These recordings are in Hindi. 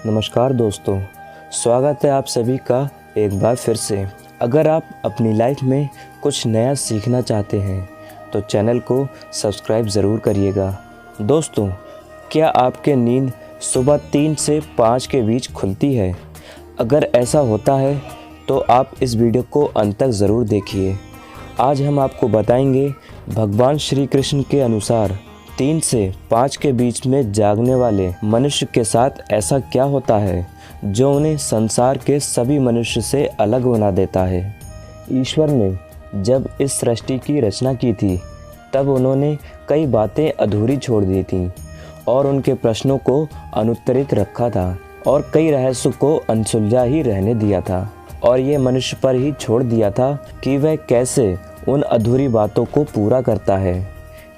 नमस्कार दोस्तों, स्वागत है आप सभी का एक बार फिर से। अगर आप अपनी लाइफ में कुछ नया सीखना चाहते हैं तो चैनल को सब्सक्राइब ज़रूर करिएगा। दोस्तों, क्या आपके नींद सुबह 3 से 5 के बीच खुलती है? अगर ऐसा होता है तो आप इस वीडियो को अंत तक ज़रूर देखिए। आज हम आपको बताएंगे भगवान श्री कृष्ण के अनुसार 3 से 5 के बीच में जागने वाले मनुष्य के साथ ऐसा क्या होता है जो उन्हें संसार के सभी मनुष्य से अलग बना देता है। ईश्वर ने जब इस सृष्टि की रचना की थी तब उन्होंने कई बातें अधूरी छोड़ दी थीं और उनके प्रश्नों को अनुत्तरित रखा था और कई रहस्यों को अनसुलझा ही रहने दिया था और ये मनुष्य पर ही छोड़ दिया था कि वह कैसे उन अधूरी बातों को पूरा करता है,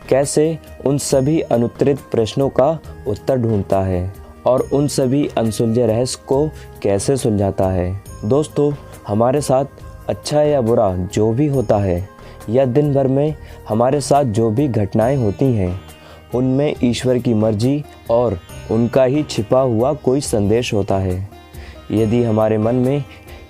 कैसे उन सभी अनुत्तरित प्रश्नों का उत्तर ढूंढता है और उन सभी अनसुलझे रहस्य को कैसे सुलझाता है। दोस्तों, हमारे साथ अच्छा या बुरा जो भी होता है या दिन भर में हमारे साथ जो भी घटनाएं होती हैं, उनमें ईश्वर की मर्जी और उनका ही छिपा हुआ कोई संदेश होता है। यदि हमारे मन में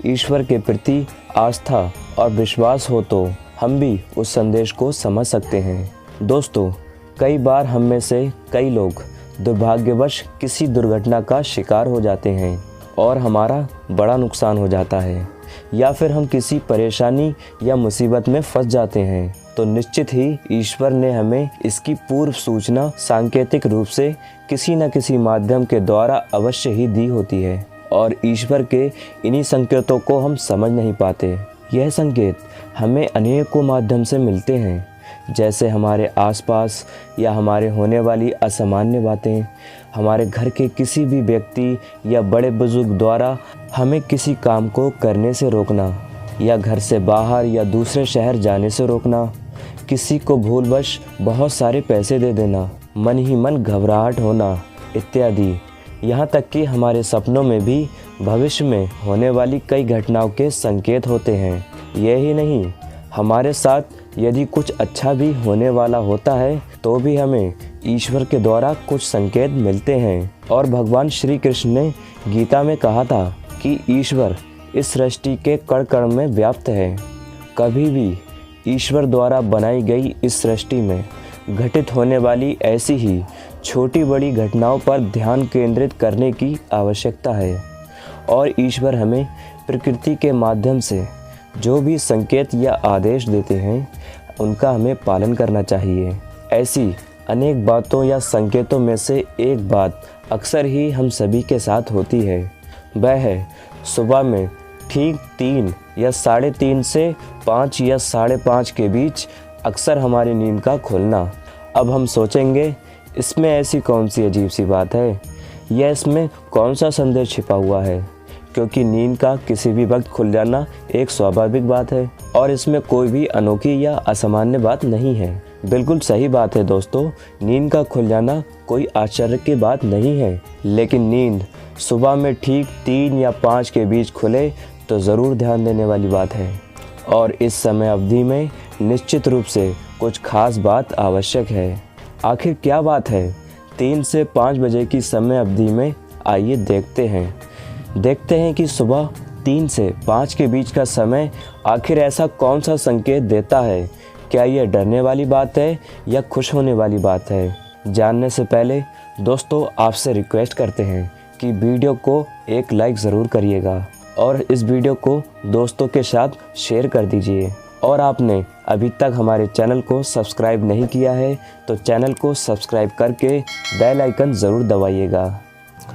ईश्वर के प्रति आस्था और विश्वास हो तो हम भी उस संदेश को समझ सकते हैं। दोस्तों, कई बार हम में से कई लोग दुर्भाग्यवश किसी दुर्घटना का शिकार हो जाते हैं और हमारा बड़ा नुकसान हो जाता है, या फिर हम किसी परेशानी या मुसीबत में फंस जाते हैं तो निश्चित ही ईश्वर ने हमें इसकी पूर्व सूचना सांकेतिक रूप से किसी न किसी माध्यम के द्वारा अवश्य ही दी होती है और ईश्वर के इन्हीं संकेतों को हम समझ नहीं पाते। यह संकेत हमें अनेकों माध्यम से मिलते हैं, जैसे हमारे आसपास या हमारे होने वाली असामान्य बातें, हमारे घर के किसी भी व्यक्ति या बड़े बुजुर्ग द्वारा हमें किसी काम को करने से रोकना, या घर से बाहर या दूसरे शहर जाने से रोकना, किसी को भूलवश बहुत सारे पैसे दे देना, मन ही मन घबराहट होना इत्यादि। यहाँ तक कि हमारे सपनों में भी भविष्य में होने वाली कई घटनाओं के संकेत होते हैं। यही नहीं, हमारे साथ यदि कुछ अच्छा भी होने वाला होता है तो भी हमें ईश्वर के द्वारा कुछ संकेत मिलते हैं। और भगवान श्री कृष्ण ने गीता में कहा था कि ईश्वर इस सृष्टि के कण कण में व्याप्त है। कभी भी ईश्वर द्वारा बनाई गई इस सृष्टि में घटित होने वाली ऐसी ही छोटी बड़ी घटनाओं पर ध्यान केंद्रित करने की आवश्यकता है और ईश्वर हमें प्रकृति के माध्यम से जो भी संकेत या आदेश देते हैं उनका हमें पालन करना चाहिए। ऐसी अनेक बातों या संकेतों में से एक बात अक्सर ही हम सभी के साथ होती है, वह है सुबह में ठीक 3 या 3:30 से 5 या 5:30 के बीच अक्सर हमारी नींद का खुलना। अब हम सोचेंगे, इसमें ऐसी कौन सी अजीब सी बात है या इसमें कौन सा संदेश छिपा हुआ है, क्योंकि नींद का किसी भी वक्त खुल जाना एक स्वाभाविक बात है और इसमें कोई भी अनोखी या असामान्य बात नहीं है। बिल्कुल सही बात है दोस्तों, नींद का खुल जाना कोई आश्चर्य की बात नहीं है, लेकिन नींद सुबह में ठीक 3 या 5 के बीच खुले तो ज़रूर ध्यान देने वाली बात है और इस समय अवधि में निश्चित रूप से कुछ खास बात आवश्यक है। आखिर क्या बात है 3 से 5 बजे की समय अवधि में? आइए देखते हैं कि सुबह 3 से 5 के बीच का समय आखिर ऐसा कौन सा संकेत देता है। क्या यह डरने वाली बात है या खुश होने वाली बात है? जानने से पहले दोस्तों, आपसे रिक्वेस्ट करते हैं कि वीडियो को एक लाइक ज़रूर करिएगा और इस वीडियो को दोस्तों के साथ शेयर कर दीजिए। और आपने अभी तक हमारे चैनल को सब्सक्राइब नहीं किया है तो चैनल को सब्सक्राइब करके बेल आइकन ज़रूर दबाइएगा।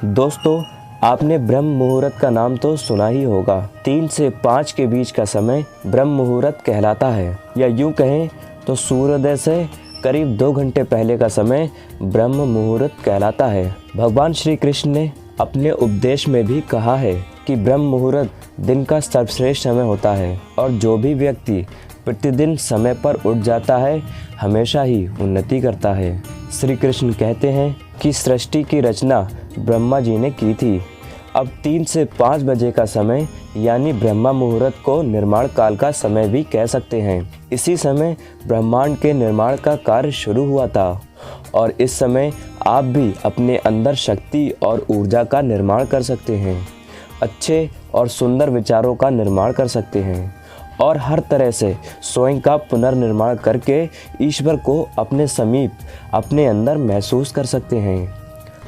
दोस्तों, आपने ब्रह्म मुहूर्त का नाम तो सुना ही होगा। 3 से 5 के बीच का समय ब्रह्म मुहूर्त कहलाता है, या यूं कहें तो सूर्योदय से करीब 2 घंटे पहले का समय ब्रह्म मुहूर्त कहलाता है। भगवान श्री कृष्ण ने अपने उपदेश में भी कहा है कि ब्रह्म मुहूर्त दिन का सर्वश्रेष्ठ समय होता है और जो भी व्यक्ति प्रतिदिन समय पर उठ जाता है हमेशा ही उन्नति करता है। श्री कृष्ण कहते हैं कि सृष्टि की रचना ब्रह्मा जी ने की थी। अब 3 से 5 बजे का समय यानी ब्रह्मा मुहूर्त को निर्माण काल का समय भी कह सकते हैं। इसी समय ब्रह्मांड के निर्माण का कार्य शुरू हुआ था और इस समय आप भी अपने अंदर शक्ति और ऊर्जा का निर्माण कर सकते हैं, अच्छे और सुंदर विचारों का निर्माण कर सकते हैं और हर तरह से स्वयं का पुनर्निर्माण करके ईश्वर को अपने समीप, अपने अंदर महसूस कर सकते हैं।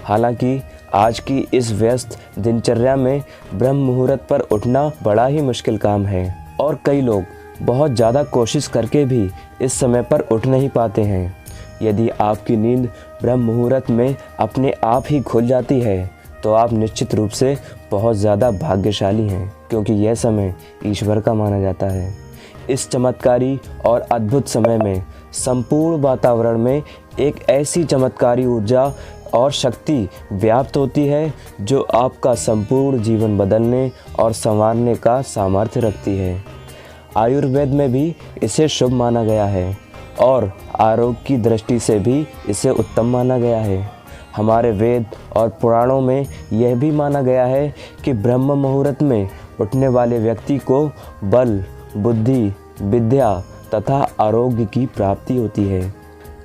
हालांकि आज की इस व्यस्त दिनचर्या में ब्रह्म मुहूर्त पर उठना बड़ा ही मुश्किल काम है और कई लोग बहुत ज़्यादा कोशिश करके भी इस समय पर उठ नहीं पाते हैं। यदि आपकी नींद ब्रह्म मुहूर्त में अपने आप ही खुल जाती है तो आप निश्चित रूप से बहुत ज़्यादा भाग्यशाली हैं, क्योंकि यह समय ईश्वर का माना जाता है। इस चमत्कारी और अद्भुत समय में संपूर्ण वातावरण में एक ऐसी चमत्कारी ऊर्जा और शक्ति व्याप्त होती है जो आपका संपूर्ण जीवन बदलने और संवारने का सामर्थ्य रखती है। आयुर्वेद में भी इसे शुभ माना गया है और आरोग्य की दृष्टि से भी इसे उत्तम माना गया है। हमारे वेद और पुराणों में यह भी माना गया है कि ब्रह्म मुहूर्त में उठने वाले व्यक्ति को बल, बुद्धि, विद्या तथा आरोग्य की प्राप्ति होती है।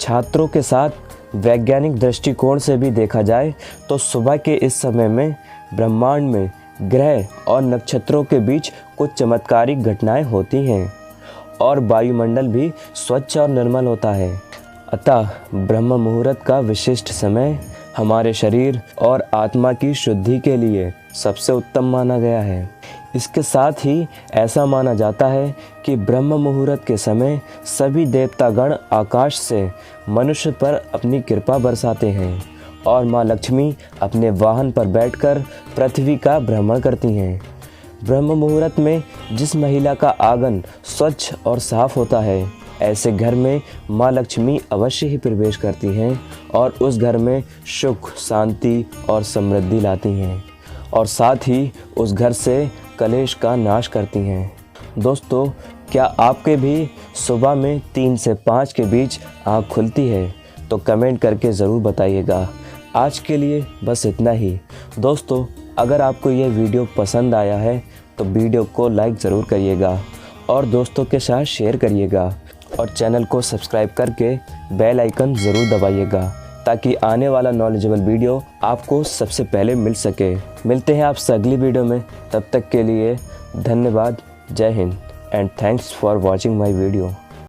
छात्रों के साथ वैज्ञानिक दृष्टिकोण से भी देखा जाए तो सुबह के इस समय में ब्रह्मांड में ग्रह और नक्षत्रों के बीच कुछ चमत्कारिक घटनाएं होती हैं और वायुमंडल भी स्वच्छ और निर्मल होता है। अतः ब्रह्म मुहूर्त का विशिष्ट समय हमारे शरीर और आत्मा की शुद्धि के लिए सबसे उत्तम माना गया है। इसके साथ ही ऐसा माना जाता है कि ब्रह्म मुहूर्त के समय सभी देवतागण आकाश से मनुष्य पर अपनी कृपा बरसाते हैं और माँ लक्ष्मी अपने वाहन पर बैठकर पृथ्वी का भ्रमण करती हैं। ब्रह्म मुहूर्त में जिस महिला का आंगन स्वच्छ और साफ होता है, ऐसे घर में माँ लक्ष्मी अवश्य ही प्रवेश करती हैं और उस घर में सुख, शांति और समृद्धि लाती हैं और साथ ही उस घर से कलेश का नाश करती हैं। दोस्तों, क्या आपके भी सुबह में 3 से 5 के बीच आँख खुलती है? तो कमेंट करके ज़रूर बताइएगा। आज के लिए बस इतना ही। दोस्तों, अगर आपको यह वीडियो पसंद आया है तो वीडियो को लाइक ज़रूर करिएगा और दोस्तों के साथ शेयर करिएगा और चैनल को सब्सक्राइब करके बेल आइकन ज़रूर दबाइएगा ताकि आने वाला नॉलेजेबल वीडियो आपको सबसे पहले मिल सके। मिलते हैं आपसे अगली वीडियो में, तब तक के लिए धन्यवाद। जय Hind and thanks for watching my video.